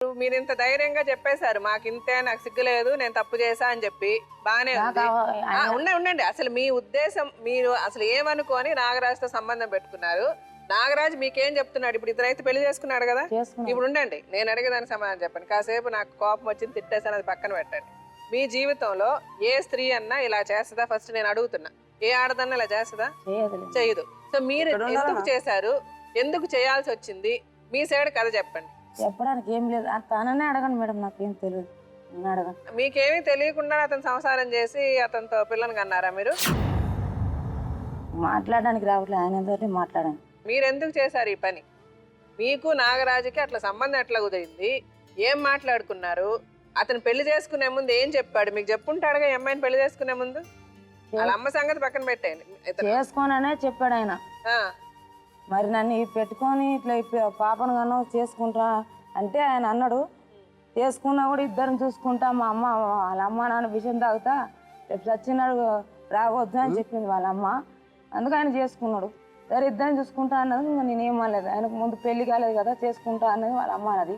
మీరు ఇంత ధైర్యంగా చెప్పేశారు, మాకు ఇంతే, నాకు సిగ్గులేదు, నేను తప్పు చేశా అని చెప్పి బానే ఉంది. ఉండండి, అసలు మీ ఉద్దేశం, మీరు అసలు ఏమనుకొని నాగరాజుతో సంబంధం పెట్టుకున్నారు? నాగరాజు మీకేం చెప్తున్నాడు? ఇప్పుడు ఇద్దరైతే పెళ్లి చేసుకున్నాడు కదా, ఇప్పుడు ఉండండి, నేను అడిగేదానికి సమాధానం చెప్పండి. కాసేపు నాకు కోపం వచ్చింది, తిట్టేసాను, అది పక్కన పెట్టండి. మీ జీవితంలో ఏ స్త్రీ అన్నా ఇలా చేస్తుందా? ఫస్ట్ నేను అడుగుతున్నా, ఏ ఆడదన్నా ఇలా చేస్తుందా? చేయదు. సో మీరు ఎందుకు చేశారు, ఎందుకు చేయాల్సి వచ్చింది, మీ సైడ్ కథ చెప్పండి. చెప్పడానికి ఏం లేదు, తననే అడగండి మేడం, నాకేం తెలియదు. మీకేమీ తెలియకుండా అతను సంసారం చేసి అతనితో పిల్లని కన్నారా మీరు? మాట్లాడడానికి రావట్లేదు, ఆయనతో మాట్లాడండి. మీరు ఎందుకు చేశారు ఈ పని? మీకు నాగరాజుకి అట్లా సంబంధం ఎట్లా కుదిరింది? ఏం మాట్లాడుకున్నారు? అతను పెళ్లి చేసుకునే ముందు ఏం చెప్పాడు? మీకు చెప్పుంటాడుగా ఈ అమ్మాయిని పెళ్లి చేసుకునే ముందు. వాళ్ళ అమ్మ సంగతి పక్కన పెట్టేయండి, చేసుకోననే చెప్పాడు ఆయన. మరి నన్ను పెట్టుకొని ఇట్లా పాపను కన్నా చేసుకుంటా అంటే ఆయన అన్నాడు. చేసుకున్నా కూడా ఇద్దరిని చూసుకుంటా, మా అమ్మ వాళ్ళ అమ్మ నాన్న విషయం తాగుతా రేపు చచ్చినాడు రావద్దు అని చెప్పింది వాళ్ళ అమ్మ. అందుకు ఆయన చేసుకున్నాడు. సరే ఇద్దరిని చూసుకుంటా అన్నది ఇంకా నేనేమనలేదు. ఆయనకు ముందు పెళ్లి కాలేదు కదా, చేసుకుంటా అన్నది వాళ్ళ అమ్మ అన్నది.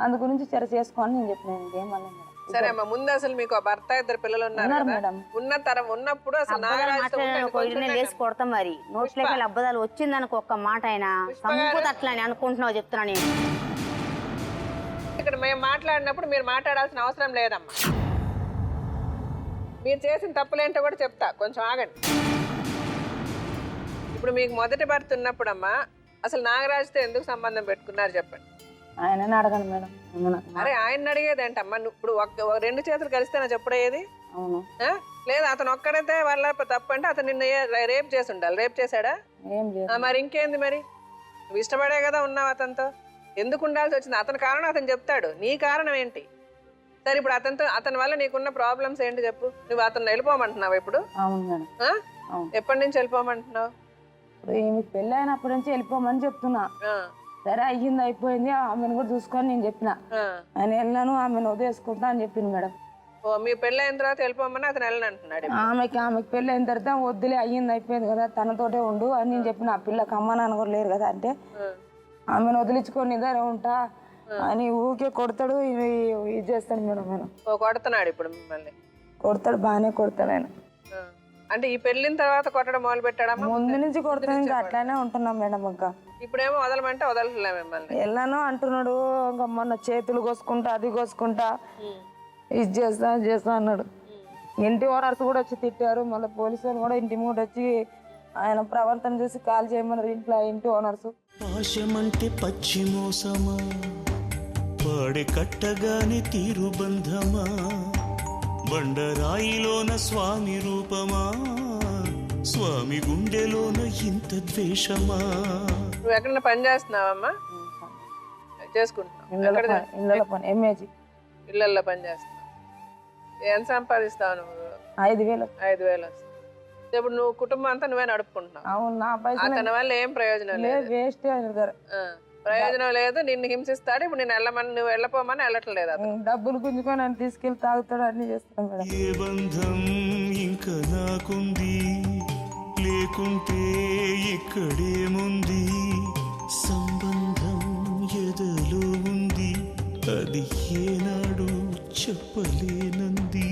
అందు గురించి సరే చేసుకోని నేను చెప్పినాను, ఇంకేమనలేదు. సరే అమ్మా, ముందు అసలు మీకు భర్త ఇద్దరు పిల్లలు ఉన్నారు మేడం. ఉన్నప్పుడు అసలు లేచి కొడతాం మరి నోట్లోకి అబ్బదాలు వచ్చిందనుకో ఒక్క మాట అయినా సంపూత అట్లా అని అనుకుంటున్నావు చెప్తున్నా నేను. ఇక్కడ మేము మాట్లాడినప్పుడు మీరు మాట్లాడాల్సిన అవసరం లేదమ్మా. మీరు చేసిన తప్పులేంటో కూడా చెప్తా, కొంచెం ఆగండి. ఇప్పుడు మీకు మొదటి భర్త ఉన్నప్పుడు అమ్మా అసలు నాగరాజుతో ఎందుకు సంబంధం పెట్టుకున్నారు చెప్పండి. ఆయన అడగండి మేడం. అరే ఆయన అడిగేది ఏంటమ్మా? ఇప్పుడు రెండు చేతులు కలిస్తేనా చెప్పుడేది? లేదు, అతను ఒక్కడైతే వాళ్ళ తప్పు అంటే అతను నిన్న రేప్ చేసి ఉండాలి. రేప్ చేశాడా? మరి ఇంకేంది? మరి నువ్వు ఇష్టపడే కదా ఉన్నావు అతనితో, ఎందుకు ఉండాల్సి వచ్చింది? అతని కారణం అతను చెప్తాడు, నీ కారణం ఏంటి? సరే ఇప్పుడు అతని వల్ల నీకున్న ప్రాబ్లమ్స్ ఏంటి చెప్పు. నువ్వు అతను వెళ్ళిపోమంటున్నావు ఇప్పుడు? ఎప్పటి నుంచి వెళ్ళిపోమంటున్నావు? పెళ్ళి అయినప్పటి నుంచి వెళ్ళిపోమని చెప్తున్నా. సరే అయ్యింది, అయిపోయింది, ఆమెను కూడా చూసుకొని నేను చెప్పిన. ఆయన వెళ్ళాను, ఆమెను వదిలేసుకుంటా అని చెప్పింది మేడం. మీ పెళ్ళి అయిన తర్వాత వెళ్ళిపోమని అతను వెళ్ళను అంటున్నాడు. ఆమెకి పెళ్ళి అయిన తర్వాత వద్దులే, అయ్యింది అయిపోయింది కదా, తనతోటే ఉండు అని నేను చెప్పిన. ఆ పిల్లకి అమ్మ నాన్న కూడా లేరు కదా అంటే ఆమెను వదిలించుకొని నిదానే ఉంటా అని ఊరికే కొడతాడు, ఇది చేస్తాడు మేడం. నేను కొడుతున్నాడు ఇప్పుడు మిమ్మల్ని? కొడతాడు, బాగానే కొడతాడు ఆయన. అంటే ఈ పెళ్ళిన తర్వాత కొట్టడం మొదలు పెట్టాడా? ముందు నుంచి కొడతాను, ఇంకా అట్లానే ఉంటున్నాం మేడం. ఇంకా ఇప్పుడేమో వదలమంటే వదలట్లే మిమ్మల్ని. వెళ్ళాను అంటున్నాడు, ఇంకా మొన్న చేతులు కోసుకుంటా, అది కోసుకుంటా, ఇది చేస్తా అన్నాడు. ఇంటి ఓనర్స్ కూడా వచ్చి తిట్టారు, మళ్ళీ పోలీసు వాళ్ళు కూడా ఇంటి ముందు వచ్చి ఆయన ప్రవర్తన చూసి కాల్ చేయమన్నారు ఇంట్లో ఇంటి ఓనర్స్. పాశమంటే పచ్చి మోసమా, పాడే కట్టగానే తీరు బంధమా, బండరాయిలోన స్వామి రూపమా, స్వామి గుండెలోన ఇంత ద్వేషమా. నువ్వు ఎక్కడ పని చేస్తున్నావమ్మా? చేసుకుంటున్నావు ఇళ్ళల్లో పని చేస్తున్నావు. ఎంత సంపాదిస్తావు నువ్వు? 5,000. 5,000 వస్తుంది. ఇప్పుడు నువ్వు కుటుంబం అంతా నువ్వే నడుపుకుంటున్నావు. అవును, నా పైసలు అతని వల్ల ఏం ప్రయోజనం లేదు, వేస్ట్. ప్రయోజనం లేదు. నిన్ను హింసిస్తాడు. ఇప్పుడు నేను వెళ్ళమని, నువ్వు వెళ్ళపోమని వెళ్ళట్లేదు. అతను డబ్బులు గుంజుకొని నన్ను తీసుకెళ్లి తాగుతాడు, అన్ని చేస్తాను మేడం. ఏ బంధం ఇంకా నాకుంది, లేకుంటే ఇక్కడేముంది, సంబంధం ఎదలో ఉంది, అది ఏనాడు చెప్పలేనంది.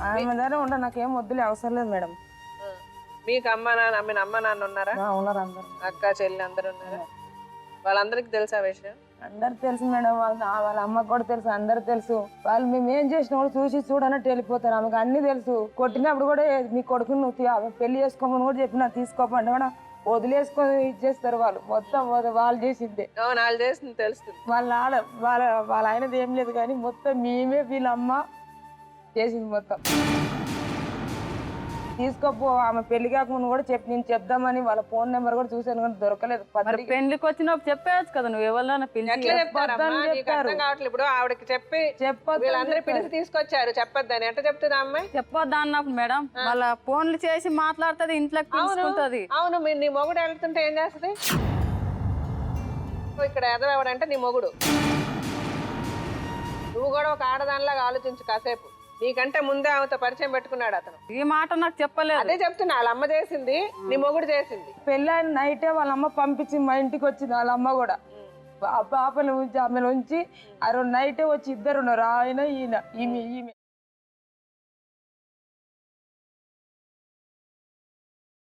ఆమె దగ్గర ఉండ నాకేం వద్దులే, అవసరం లేదు మేడం. మీకు అమ్మ నాన్న ఉన్నారా? ఉన్నారు, అందరు అక్క చెల్లి అందరు ఉన్నారా? వాళ్ళందరికి తెలుసా విషయం? అందరు తెలుసు మేడం. వాళ్ళ అమ్మకి కూడా తెలుసు, అందరు తెలుసు. వాళ్ళు మేము ఏం చేసినా కూడా చూసి చూడన్నట్టు వెళ్ళిపోతారు. ఆమెకు అన్ని తెలుసు. కొట్టినప్పుడు కూడా మీ కొడుకుని నువ్వు పెళ్లి చేసుకోమని కూడా చెప్పినా తీసుకోపండి కూడా వదిలేసుకొని ఇచ్చేస్తారు వాళ్ళు. మొత్తం వాళ్ళు చేసిందే. వాళ్ళు చేసింది తెలుస్తుంది. వాళ్ళ ఆయనది ఏం లేదు కానీ మొత్తం మేమే వీళ్ళ అమ్మ చేసింది మొత్తం. తీసుకోపో, ఆమె పెళ్లి కాకుండా కూడా నేను చెప్దామని వాళ్ళ ఫోన్ నెంబర్ కూడా చూసాను కానీ దొరకలేదు. పెళ్లికి వచ్చినప్పుడు చెప్పేయచ్చు కదా, నువ్వు ఎవరైనా ఇప్పుడు ఆవిడకి పిలిచి తీసుకొచ్చారు, చెప్పొద్దని ఎట్లా చెప్తుంది అమ్మాయి? చెప్పొద్దా అన్నప్పుడు మేడం వాళ్ళ ఫోన్లు చేసి మాట్లాడుతుంది, ఇంట్లోకి తీసుకుంటది. అవును, నీ మొగుడు వెళ్తుంటే ఏం చేస్తుంది? ఇక్కడ ఎదవడంటే నీ మొగుడు. నువ్వు కూడా ఒక ఆడదానిలాగా ఆలోచించు కాసేపు. నీకంటే ముందే ఆమెతో పరిచయం పెట్టుకున్నాడు అతను. ఈ మాట నాకు చెప్పలేదు. అదే చెప్తున్నా, వాళ్ళ అమ్మ చేసింది, నీ మొగుడు చేసింది. పెళ్ళైన నైటే వాళ్ళ అమ్మ పంపించి మా ఇంటికి వచ్చింది. వాళ్ళ అమ్మ కూడా ఆ పాపను ఉంచి ఆమెను ఉంచి ఆ రోజు నైటే వచ్చి ఇద్దరు ఉన్నారు, ఆయన ఈయన ఈమె